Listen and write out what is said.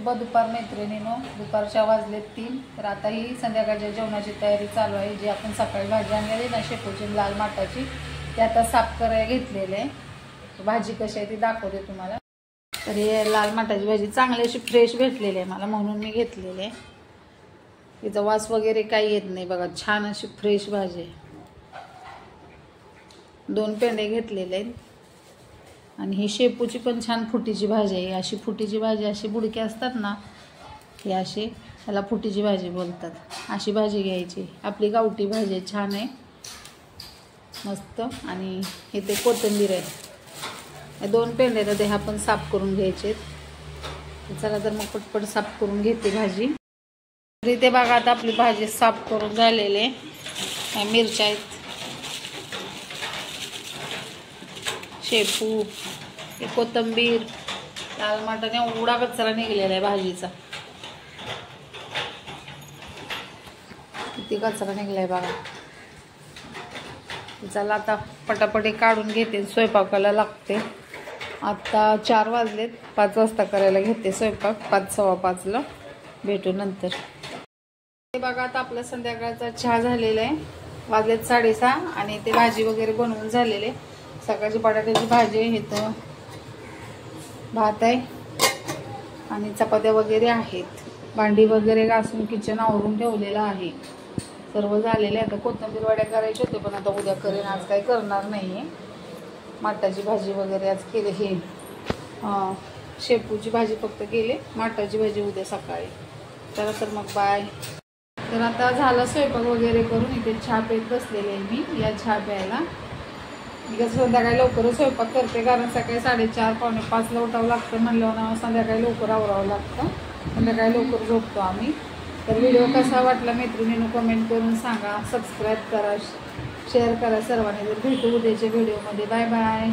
शुभ दुपार मैत्रिणींनो, दुपारच्या वाजलेत 3. तर आता ही संध्याकाळच्या जेवणाची तयारी चालू आहे. जी आपण सकाळी भाजी आणलेली ना शेपूची लाल माटाची, ती आता साफ करायला घेतलेली आहे. भाजी कशी आहे ती दाखवते तुम्हाला. तर हे लाल माटाची भाजी चांगली अशी फ्रेश भेटलेली आहे मला, म्हणून मी घेतलेली आहे. तिचा वास वगैरे काही येत नाही बघा, छान अशी फ्रेश भाजी आहे. 2 पेंडे घेतलेले आहेत. आणि ही शेपूची पण छान फुटीची भाजी आहे. अशी फुटीची भाजी, अशी बुडके असतात ना, ही अशी, त्याला फुटीची भाजी बोलतात. अशी भाजी घ्यायची. आपली गावठी भाजी आहे, छान आहे मस्त. आणि इथे कोथिंबीर आहे. हे 2 पेंडे तर ते आपण साफ करून घ्यायचे. चला तर मग पटपट साफ करून घेते भाजी. तर इथे बघा आता आपली भाजी साफ करून झालेली आहे. मिरच्या आहेत, शेपू, हे कोथिंबीर, लाल माटाने एवढा कचरा निघलेला आहे भाजीचा. किती कचरा निघलाय बघा. चला आता पटापटी काढून घेते, स्वयंपाकाला लागते. आता 4 वाजलेत, 5 वाजता करायला घेते स्वयंपाक. 5 सव्वा 5ला भेटू नंतर. हे बघा आता आपला संध्याकाळचा चहा झालेला आहे. वाजलेत 6:30 आणि ते भाजी वगैरे बनवून झालेले. सकाळची बटाट्याची भाजी आहे, इथं भात आहे आणि चपात्या वगैरे आहेत. भांडी वगैरे घासून किचन आवरून ठेवलेलं आहे. सर्व झालेले. आता कोथिंबीर वड्या करायचे होते, पण आता उद्या करेन, आज काही करणार नाही आहे. माटाची भाजी वगैरे आज केली. हे शेपूची भाजी फक्त केली, माटाची भाजी उद्या सकाळी. चला तर मग बाय. तर आता झालं स्वयंपाक वगैरे करून इथे चहा पेत बसलेले आहे मी. या चहा प्यायला मी कसं संध्याकाळी लवकरच स्वयंपाक करते, कारण सकाळी 4:30 पावणे 5ला उठावं लागतं. म्हणल्यावर ना संध्याकाळी लवकर आवरावं लागतं. संध्याकाळी लवकर झोपतो आम्ही. तर व्हिडिओ कसा वाटला मैत्रिणींनो कमेंट करून सांगा. सबस्क्राईब करा, शेअर करा सर्वांनी. तर भेटू उद्याच्या व्हिडिओमध्ये. Bye bye.